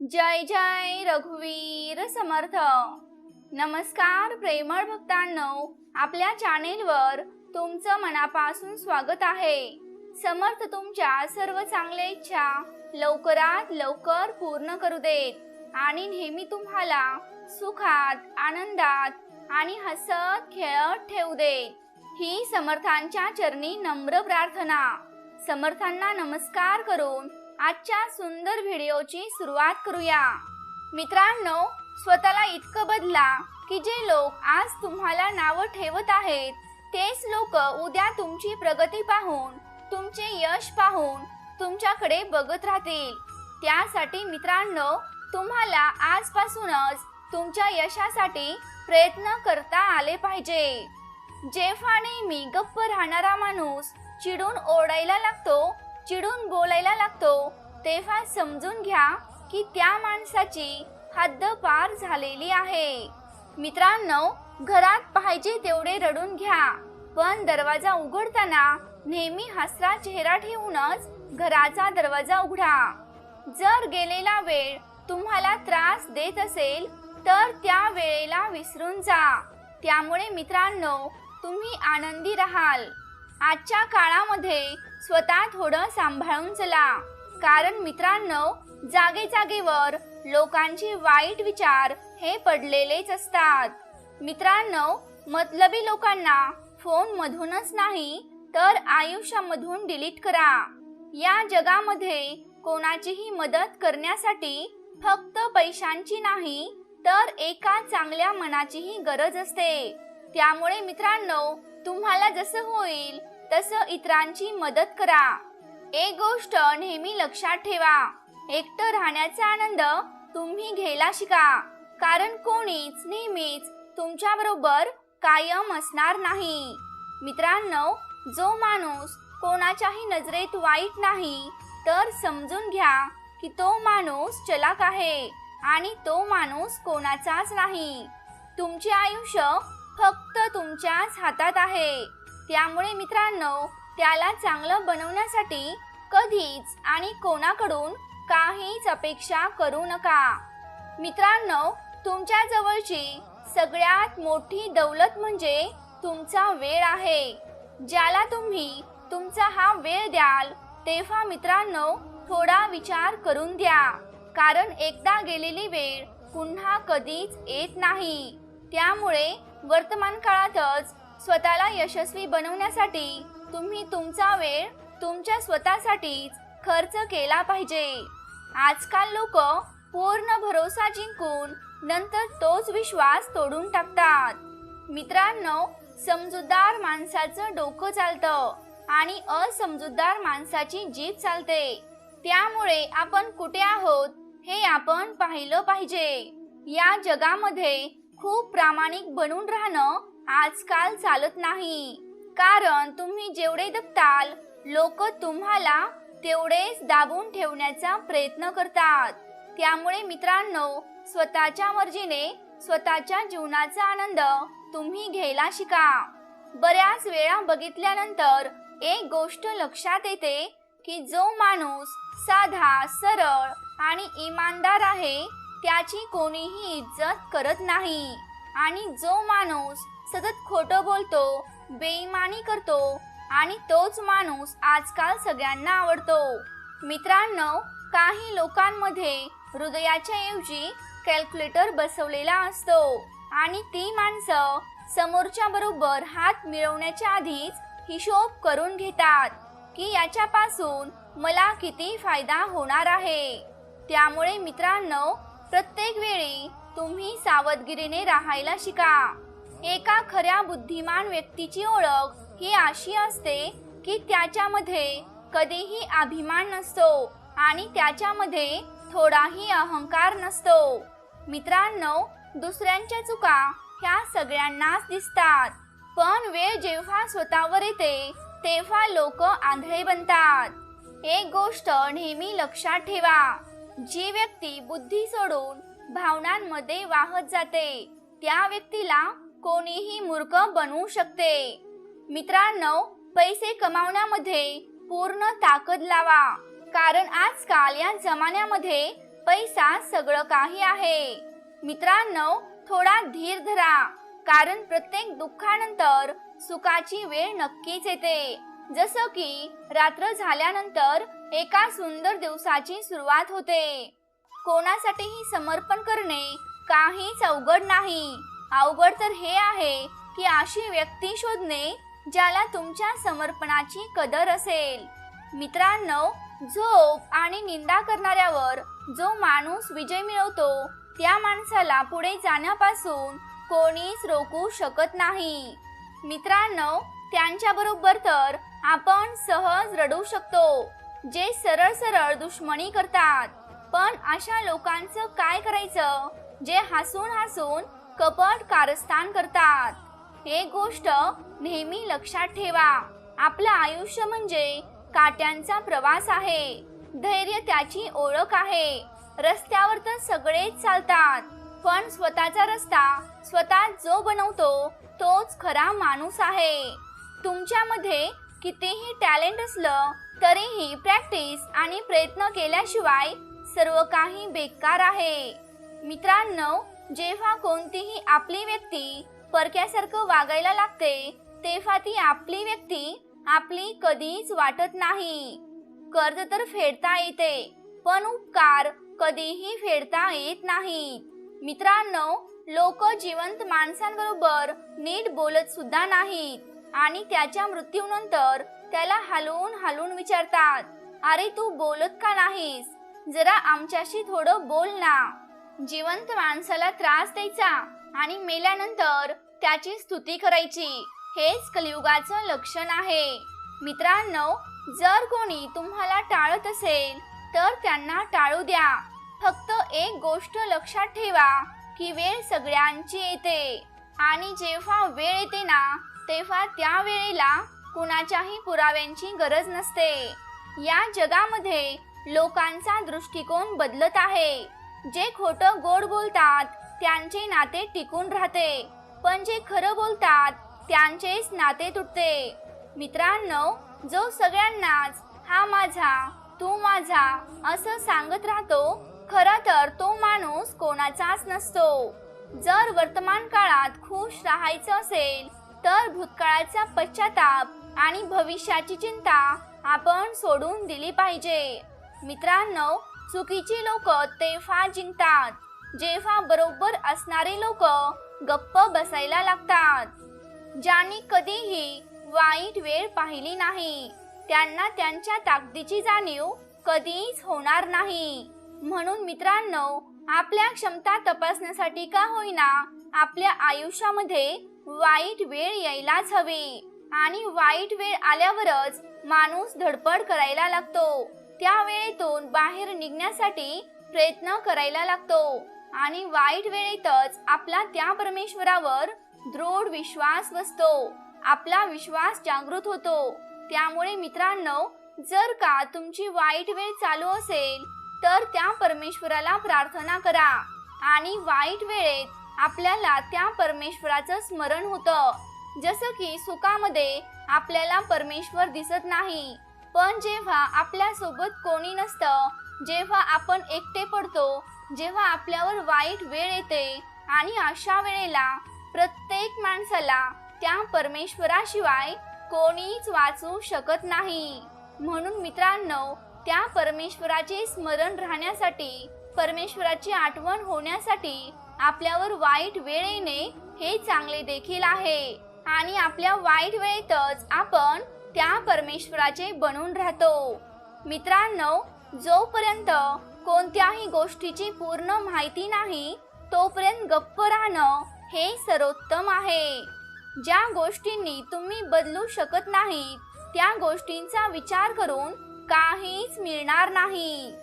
जय जय रघुवीर समर्थ। नमस्कार प्रेमळ भक्तांनो, आपल्या चॅनेलवर तुमचं मनापासून स्वागत आहे। समर्थ तुमच्या सर्व चांगल्या इच्छा लवकरात लवकर पूर्ण करू देत आणि नेहमी तुम्हाला सुखात, आनंदात आणि हसत खेळत ठेवू देत, ही समर्थांच्या चरणी नम्र प्रार्थना। समर्थांना नमस्कार करून आजच्या सुंदर व्हिडिओची सुरुवात करूया। मित्रांनो, स्वतःला इतकं बदला की जे लोक आज तुम्हाला नाव ठेवत आहेत तेच लोक उद्या तुमची प्रगती पाहून, तुमचे यश पाहून तुमच्याकडे बघत राहतील। त्यासाठी मित्रांनो, तुम्हाला आजपासूनच तुमच्या यशासाठी प्रयत्न करता आले पाहिजे। जेव्हा नेहमी गप्प राहणारा माणूस चिडून ओरडायला लागतो, चिडून बोलायला लागतो, तेव्हा समजून घ्या की त्या माणसाची हद्द पार झालेली आहे। मित्रांनो, घरात पाहिजे तेवढे रडून घ्या, पण दरवाजा उघडताना नेहमी हसरा चेहरा ठेवूनच घराचा दरवाजा उघडा। जर गेलेला वेळ तुम्हाला त्रास देत असेल तर त्या वेळेला विसरून जा, त्यामुळे मित्रांनो तुम्ही आनंदी राहाल। आजच्या काळामध्ये स्वतः थोडं सांभाळून चला, कारण मित्रांनो जागे जागेवर लोकांचे वाईट विचार हे पडलेलेच असतात। मित्रांनो, मतलबी लोकांना फोन मधूनच नाही तर आयुष्यामधून डिलीट करा। या जगामध्ये कोणाचीही मदत करण्यासाठी फक्त पैशांची नाही तर एका चांगल्या मनाचीही गरज असते। त्यामुळे मित्रांनो, तुम्हाला जसं होईल तसं इतरांची मदत करा। एक गोष्ट नेहमी लक्षात ठेवा, एकटं राहण्याचा आनंद तुम्ही घ्यायला शिका, कारण कोणीच नेहमीच तुमच्या बरोबर कायम असणार नाही। मित्रांनो, जो माणूस कोणाच्याही नजरेत वाईट नाही तर समजून घ्या की तो माणूस चलाक आहे आणि तो माणूस कोणाचाच नाही। तुमचे आयुष्य फक्त तुमच्याच हातात आहे, त्यामुळे मित्रांनो त्याला चांगलं बनवण्यासाठी कधीच आणि कोणाकडून काहीच अपेक्षा करू नका। मित्रांनो, तुमच्या जवळची सगळ्यात मोठी दौलत म्हणजे तुमचा वेळ आहे। ज्याला तुम्ही तुमचा हा वेळ द्याल तेव्हा मित्रांनो थोडा विचार करून द्या, कारण एकदा गेलेली वेळ पुन्हा कधीच येत नाही। त्यामुळे वर्तमान काळातच स्वतःला यशस्वी बनवण्यासाठी तुम्ही तुमचा वेळ तुमच्या स्वतःसाठीच खर्च केला पाहिजे। आजकाल लोक पूर्ण भरोसा जिंकून नंतर तोच विश्वास तोडून टाकतात। मित्रांनो, समजूतदार माणसाचं डोकं चालतं आणि असमजूतदार माणसाची जीभ चालते। त्यामुळे आपण कुठे आहोत हे आपण पाहिलं पाहिजे। या जगामध्ये खूप प्रामाणिक बनून राहणं आजकाल चालत नाही, कारण तुम्ही जेवढे दबताल लोक तुम्हाला तेवढेच दाबून ठेवण्याचा प्रयत्न करतात। त्यामुळे मित्रांनो, स्वतःच्या मर्जीने स्वतःच्या जीवनाचा आनंद तुम्ही घ्यायला शिका। बऱ्याच वेळा बघितल्यानंतर एक गोष्ट लक्षात येते की जो माणूस साधा, सरळ आणि इमानदार आहे त्याची कोणीही इज्जत करत नाही, आणि जो माणूस सतत खोटं बोलतो, बेईमानी करतो आणि तोच माणूस आजकाल सगळ्यांना आवडतो। मित्रांनो, काही लोकांमध्ये हृदयाच्या ऐवजी कॅल्क्युलेटर बसवलेला असतो आणि ती माणसं समोरच्या बरोबर हात मिळवण्याच्या आधीच हिशोब करून घेतात की याच्यापासून मला किती फायदा होणार आहे। त्यामुळे मित्रांनो, प्रत्येक वेळी तुम्ही सावधगिरीने राहायला शिका। एका खऱ्या बुद्धिमान व्यक्तीची ओळख ही अशी असते की त्याच्यामध्ये कधीही अभिमान नसतो आणि त्याच्यामध्ये थोडाही अहंकार नसतो। मित्रांनो, दुसऱ्यांच्या चुका ह्या सगळ्यांनाच दिसतात, पण वेळ जेव्हा स्वतःवर येते तेव्हा लोक आंधळे बनतात। एक गोष्ट नेहमी लक्षात ठेवा, जी व्यक्ती बुद्धी सोडून भावनांमध्ये वाहत जाते त्या व्यक्तीला कोणीही मूर्ख बनवू शकते। मित्रांनो, पैसे कमावण्यामध्ये पूर्ण ताकद लावा, कारण आजकाल या जमान्यामध्ये पैसा सगळं काही आहे. मित्रांनो, थोडा धीर धरा, कारण प्रत्येक दुःखानंतर सुखाची वेळ नक्कीच येते. जसं की रात्र झाल्यानंतर एका सुंदर दिवसाची सुरुवात होते. कोणासाठीही समर्पण करणे काहीच अवघड नाही. अवघड तर हे आहे की अशी व्यक्ती शोधणे ज्याला तुमच्या समर्पणाची कदर असेल. मित्रांनो, झोप आणि निंदा करणाऱ्यावर जो माणूस विजय मिळवतो त्या माणसाला पुढे जाण्यापासून कोणीच रोखू शकत नाही. मित्रांनो, त्यांच्याबरोबर तर आपण सहज रडू शकतो, जे सरळ सरळ दुश्मनी करतात. पण अशा लोकांचं काय करायचं जे हसून हसून कपट कारस्थान करतात. एक गोष्ट नेहमी लक्षात ठेवा, आपलं आयुष्य म्हणजे काट्यांचा प्रवास आहे. धैर्य त्याची ओळख आहे. रस्त्यावर तर सगळेच चालतात, पण स्वतःचा रस्ता स्वतः जो बनवतो तोच खरा माणूस आहे. तुमच्यामध्ये कितीही टॅलेंट असलं तरीही प्रॅक्टिस आणि प्रयत्न केल्याशिवाय सर्व काही बेकार आहे. मित्रांनो, जेव्हा कोणतीही आपली व्यक्ती परक्यासारखं वागायला लागते तेव्हा ती आपली व्यक्ती आपली कधीच वाटत नाही. कर्ज तर फेडता येते, पण उपकार कधीही फेडता येत नाही. मित्रांनो, लोक जिवंत माणसांबरोबर नीट बोलत सुद्धा नाहीत आणि त्याच्या मृत्यूनंतर त्याला हलवून हलवून विचारतात, अरे तू बोलत का नाहीस, जरा आमच्याशी थोडं बोल ना. जिवंत माणसाला त्रास द्यायचा आणि मेल्यानंतर त्याची स्तुती करायची, हेच कलियुगाचं लक्षण आहे. मित्रांनो, जर कोणी तुम्हाला टाळत असेल तर त्यांना टाळू द्या. फक्त एक गोष्ट लक्षात ठेवा की वेळ सगळ्यांची येते आणि जेव्हा वेळ येते ना तेव्हा त्या वेळेला कुणाच्याही पुराव्यांची गरज नसते. या जगामध्ये लोकांचा दृष्टिकोन बदलत आहे. जे खोटं गोड बोलतात त्यांचे नाते टिकून राहते, पण जे खरं बोलतात त्यांचेच नाते तुटते. मित्रांनो, जो सगळ्यांनाच हा माझा तू माझा असं सांगत राहतो, खरं तर तो माणूस कोणाचाच नसतो. जर वर्तमान काळात खुश राहायचं असेल तर भूतकाळाचा पश्चाताप आणि भविष्याची चिंता आपण सोडून दिली पाहिजे. मित्रांनो, चुकीची लोक तेव्हा जिंकतात जेव्हा बरोबर असणारे लोक गप्प बसायला लागतात. ज्यांनी कधीही वाईट वेळ पाहिली नाही त्यांना त्यांच्या ताकदीची जाणीव कधीच होणार नाही. म्हणून मित्रांनो, आपल्या क्षमता तपासण्यासाठी का होईना आपल्या आयुष्यामध्ये वाईट वेळ यायलाच हवी. आणि वाईट वेळ आल्यावरच माणूस धडपड करायला लागतो. त्या वेळेतून बाहेर निघण्यासाठी प्रयत्न करायला लागतो आणि वाईट वेळेतच आपला त्या परमेश्वरावर दृढ विश्वास बसतो. आपला विश्वास जागृत होतो. त्यामुळे मित्रांनो, जर का तुमची वाईट वेळ चालू असेल तर त्या परमेश्वराला प्रार्थना करा आणि वाईट वेळेत आपल्याला त्या परमेश्वराचं स्मरण होतं. जसं की सुखामध्ये आपल्याला परमेश्वर दिसत नाही, पण जेव्हा आपल्या सोबत कोणी नसतं, जेव्हा आपण एकटे पडतो, जेव्हा आपल्यावर वाईट वेळ येते आणि अशा वेळेला प्रत्येक माणसाला त्या परमेश्वराशिवाय कोणीच वाचू शकत नाही. म्हणून मित्रांनो, त्या परमेश्वराचे स्मरण राहण्यासाठी, परमेश्वराची आठवण होण्यासाठी आपल्यावर वाईट वेळ येणे हे चांगले देखील आहे. आणि आपल्या वाईट वेळेतच आपण त्या परमेश्वराचे बनून राहतो. मित्रांनो, जोपर्यंत कोणत्याही गोष्टीची पूर्ण माहिती नाही तोपर्यंत गप्प राहणं हे सर्वोत्तम आहे. ज्या गोष्टींनी तुम्ही बदलू शकत नाही त्या गोष्टींचा विचार करून काहीच मिळणार नाही.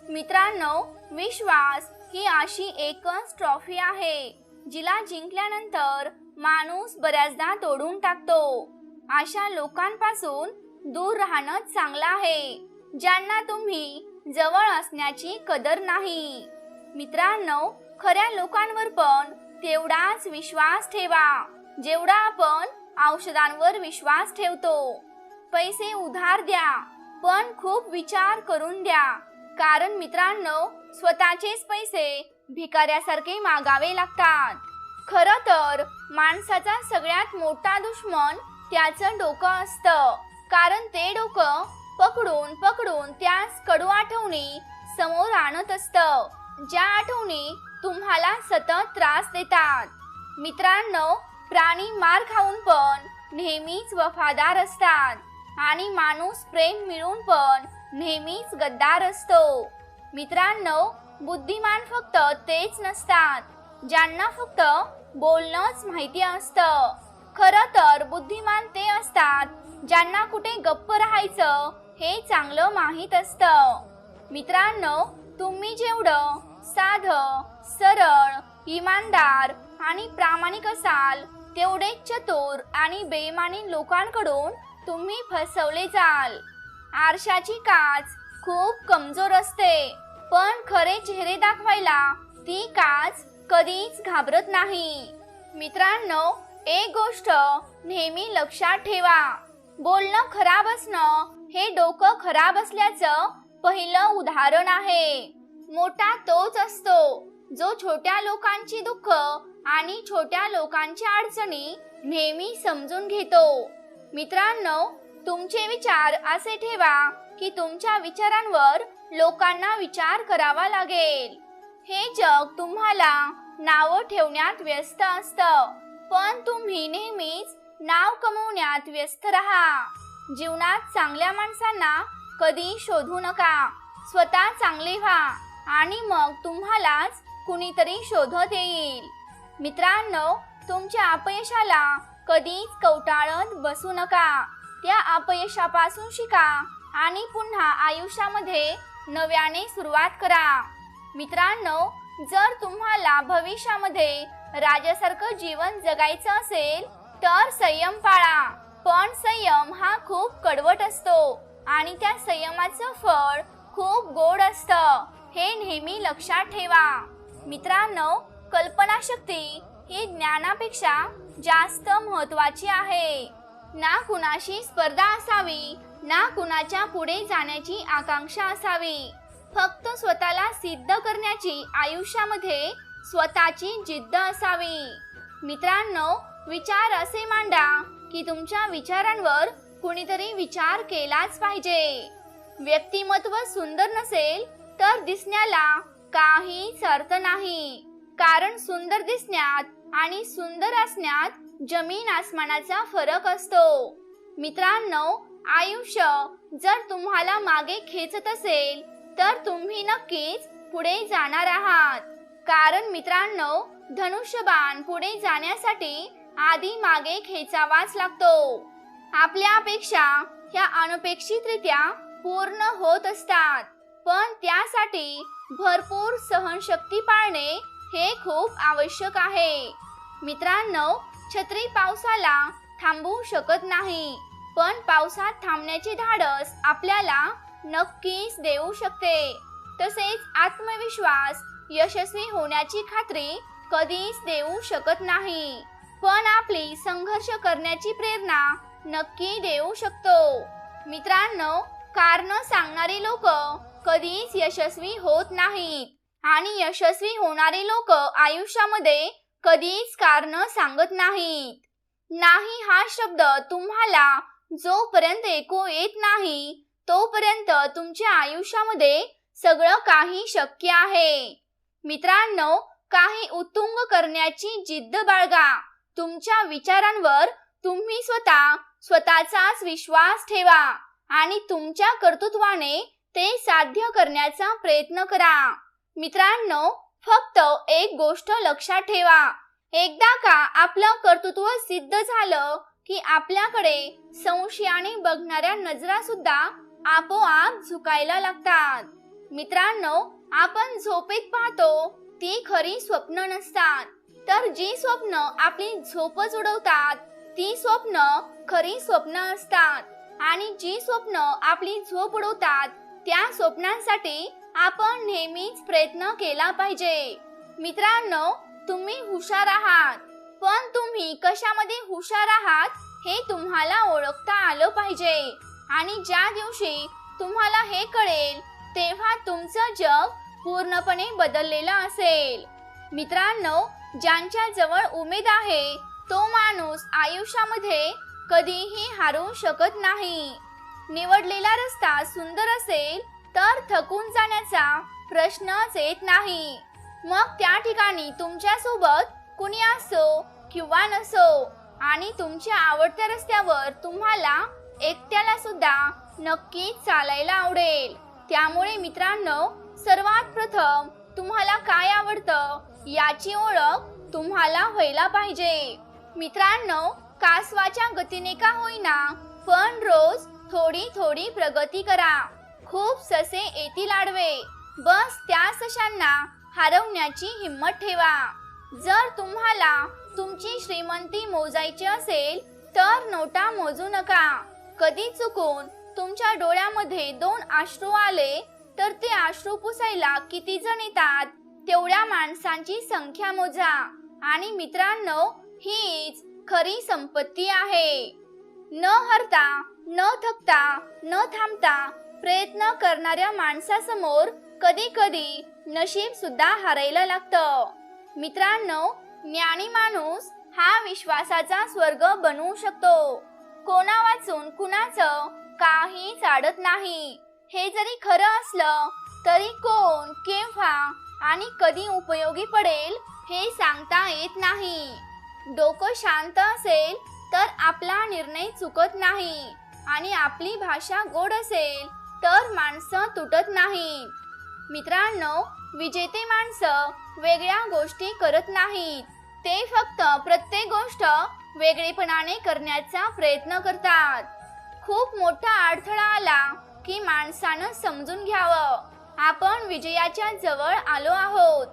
मित्रांनो, विश्वास ही अशी एकच ट्रॉफी आहे जिला जिंकल्यानंतर माणूस बऱ्याचदा तोडून टाकतो. अशा लोकांपासून दूर राहणं चांगलं आहे, ज्यांना तुम्ही जवळ असण्याची कदर नाही. मित्रांनो, खऱ्या लोकांवर पण तेवढाच विश्वास ठेवा जेवढा आपण औषधांवर विश्वास ठेवतो. पैसे उधार द्या, पण खूप विचार करून द्या, कारण मित्रांनो, स्वतःचेच पैसे भिकाऱ्यासारखे मागावे लागतात. खरं तर माणसाचा सगळ्यात मोठा दुश्मन त्याचं डोकं असतं, कारण ते डोकं पकडून पकडून त्यास कडू आठवणी समोर आणत असतं, ज्या आठवणी तुम्हाला सतत त्रास देतात. मित्रांनो, प्राणी मार खाऊन पण नेहमीच वफादार असतात आणि माणूस प्रेम मिळून पण नेहमीच गद्दार असतो. मित्रांनो, बुद्धिमान फक्त तेच नसतात ज्यांना फक्त बोलणंच माहिती असतं. खरं तर बुद्धिमान ते असतात ज्यांना कुठे गप्प राहायचं हे चांगलं माहीत असतं. मित्रांनो, तुम्ही जेवढं साधं, सरळ, इमानदार आणि प्रामाणिक असाल तेवढेच चतुर आणि बेईमानी लोकांकडून तुम्ही फसवले जाल. आरशाची काच खूप कमजोर असते, पण खरे चेहरे दाखवायला ती काच कधीच घाबरत नाही. मित्रांनो, एक गोष्ट नेहमी लक्षात ठेवा, बोलणं खराब असणं हे डोकं खराब असल्याचं पहिलं उदाहरण आहे. मोठा तोच असतो जो छोट्या लोकांची दुःख आणि छोट्या लोकांच्या अडचणी नेहमी समजून घेतो. मित्रांनो, तुमचे विचार असे ठेवा की तुमच्या विचारांवर लोकांना विचार करावा लागेल. हे जग तुम्हाला नावं ठेवण्यात व्यस्त असतं, पण तुम्ही नेहमीच नाव कमवण्यात व्यस्त राहा. जीवनात चांगल्या माणसांना कधी शोधू नका, स्वतः चांगले व्हा आणि मग तुम्हालाच कुणीतरी शोधत येईल. मित्रांनो, तुमच्या अपयशाला कधीच कवटाळत बसू नका. त्या अपयशापासून शिका आणि पुन्हा आयुष्यामध्ये नव्याने सुरुवात करा. मित्रांनो, जर तुम्हाला भविष्यामध्ये राजासारखं जीवन जगायचं असेल तर संयम पाळा, पण संयम हा खूप कडवट असतो आणि त्या संयमाचं फळ खूप गोड असतं, हे नेहमी लक्षात ठेवा. मित्रांनो, कल्पनाशक्ती ही ज्ञानापेक्षा जास्त महत्त्वाची आहे. ना कुणाशी स्पर्धा असावी, ना कुणाच्या पुढे जाण्याची आकांक्षा असावी. फक्त स्वतःला सिद्ध करण्याची आयुष्यामध्ये स्वतःची जिद्द असावी. मित्रांनो, विचार असे मांडा की तुमच्या विचारांवर कुणीतरी विचार केलाच पाहिजे. व्यक्तिमत्व सुंदर नसेल तर दिसण्याला काहीच अर्थ नाही, कारण सुंदर दिसण्यात आणि सुंदर असण्यात जमीन आसमानाचा फरक असतो. मित्रांनो, आयुष्य जर तुम्हाला मागे खेचत असेल तर तुम्ही नक्कीच पुढे जाणार आहात, कारण मित्रांनो, धनुष्यबाण पुढे जाण्यासाठी आधी मागे खेचावाच लागतो. आपल्या अपेक्षा ह्या अनपेक्षितरित्या पूर्ण होत असतात, पण त्यासाठी भरपूर सहनशक्ती पाळणे हे खूप आवश्यक आहे. मित्रांनो, छत्री पावसाला थांबवू शकत नाही, पण पावसात थांबण्याचे धाडस आपल्याला नक्कीच देऊ शकते. तसेच आत्मविश्वास यशस्वी होण्याची खात्री कधीच देऊ शकत नाही, पण आपली संघर्ष करण्याची प्रेरणा नक्की देऊ शकतो. मित्रांनो, कारण सांगणारे लोक कधीच यशस्वी होत नाहीत आणि यशस्वी होणारे लोक आयुष्यामध्ये कधीच कारण सांगत नाहीत. नाही हा शब्द तुम्हाला जोपर्यंत ऐकू येत नाही तोपर्यंत तुमच्या आयुष्यामध्ये सगळं काही शक्य आहे. मित्रांनो, काही उत्तुंग करण्याची जिद्द बाळगा. तुमच्या विचारांवर तुम्ही स्वतःचाच विश्वास ठेवा आणि तुमच्या कर्तृत्वाने ते साध्य करण्याचा प्रयत्न करा. मित्रांनो, फक्त एक गोष्ट लक्षात ठेवा, एकदा का आपलं कर्तृत्व सिद्ध झालं की आपल्याकडे संशयाने बघणाऱ्या नजरा सुद्धा आपोआप झुकायला लागतात. मित्रांनो, आपण झोपेत पाहतो ती खरी स्वप्न नसतात, तर जी स्वप्न आपली झोपच उडवतात ती स्वप्न खरी स्वप्न असतात, आणि जी स्वप्न आपली झोप उडवतात त्या स्वप्नांसाठी आपण नेहमीच प्रयत्न केला पाहिजे. मित्रांनो, तुम्ही हुशार आहात, पण तुम्ही कशामध्ये हुशार आहात हे तुम्हाला ओळखता आलं पाहिजे, आणि ज्या दिवशी तुम्हाला हे कळेल तेव्हा तुमचं जग पूर्णपणे बदललेला असेल. मित्रांनो, ज्यांच्या जवळ उमेद आहे तो माणूस आयुष्यामध्ये कधीही हारू शकत नाही. निवडलेला रस्ता सुंदर असेल तर थकून जाण्याचा प्रश्नच येत नाही. मग त्या ठिकाणी तुमच्या सोबत कुणी असो किंवा नसो, आणि तुमच्या आवडत्या रस्त्यावर तुम्हाला एकट्याला सुद्धा नक्कीच चालायला आवडेल. त्यामुळे मित्रांनो, सर्वात प्रथम तुम्हाला काय आवडतं याची ओळख तुम्हाला व्हायला पाहिजे. मित्रांनो, कासवाच्या गतीने का होईना पण रोज थोडी थोडी प्रगती करा. खूप ससे येतील आडवे, बस त्या सशांना हरवण्याची हिम्मत ठेवा. जर तुम्हाला तुमची श्रीमंती मोजायची असेल तर नोटा मोजू नका. कधी चुकून तुमच्या डोळ्यामध्ये 2 अश्रू आले तर ते अश्रू पुसायला किती जण येतात तेवढ्या माणसांची संख्या मोजा. आणि मित्रांनो, हीच खरी संपत्ती आहे. न हरता, न थकता, न थांबता प्रयत्न करणाऱ्या माणसासमोर कधी कधी नशीब सुद्धा हारायला लागतं. मित्रांनो, ज्ञानी माणूस हा विश्वासाचा स्वर्ग बनवू शकतो. कोणा वाचून कुणाचं काही चाडत नाही. हे जरी खरं असलं तरी कोण, केव्हा आणि कधी उपयोगी पडेल हे सांगता येत नाही. डोकं शांत असेल तर आपला निर्णय चुकत नाही, आणि आपली भाषा गोड असेल तर माणसं तुटत नाहीत. मित्रांनो, विजेते माणसं वेगळ्या गोष्टी करत नाहीत. ते फक्त प्रत्येक गोष्ट वेगळेपणाने करण्याचा प्रयत्न करतात. खूप मोठा अडथळा आला की माणसानं समजून घ्यावं, आपण विजयाच्या जवळ आलो आहोत.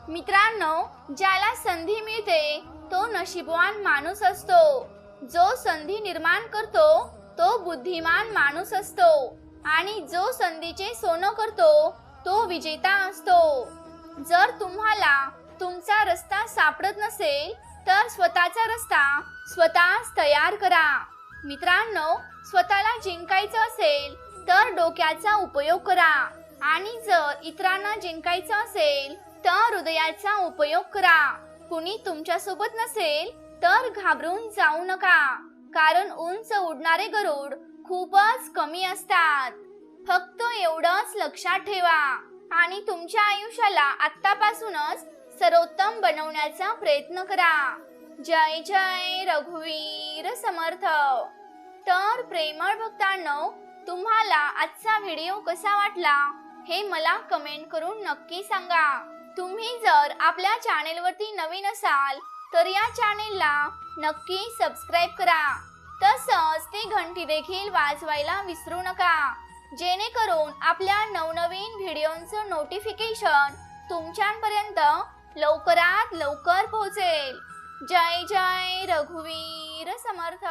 मित्रांनो, ज्याला संधी मिळते तो नशीबवान माणूस असतो. जो संधी निर्माण करतो तो बुद्धिमान माणूस असतो, आणि जो संधीचे सोनं करतो तो विजेता असतो. जर तुम्हाला तुमचा रस्ता सापडत नसेल तर स्वतःचा रस्ता स्वतःच तयार करा. मित्रांनो, स्वतःला जिंकायचं असेल तर डोक्याचा उपयोग करा, आणि जर इतरांना जिंकायचं असेल तर हृदयाचा उपयोग करा. कुणी तुमच्यासोबत नसेल तर घाबरून जाऊ नका, कारण उंच उडणारे गरुड खूपच कमी असतात. फक्त एवढंच लक्षात ठेवा, आणि तुमच्या आयुष्याला आत्तापासूनच सर्वोत्तम बनवण्याचा प्रयत्न करा. जय जय रघुवीर समर्थ. तर प्रेमळ भक्तांनो, तुम्हाला आजचा व्हिडिओ कसा वाटला हे मला कमेंट करून नक्की सांगा. तुम्ही जर आपल्या चॅनेलवरती नवीन असाल तर या चॅनेलला नक्की सबस्क्राईब करा. तसंच ती घंटी देखील वाजवायला विसरू नका, जेणेकरून आपल्या नवनवीन व्हिडिओंचं नोटिफिकेशन तुमच्यापर्यंत लवकरात लवकर पोहोचेल. जय जय रघुवीर समर्थ.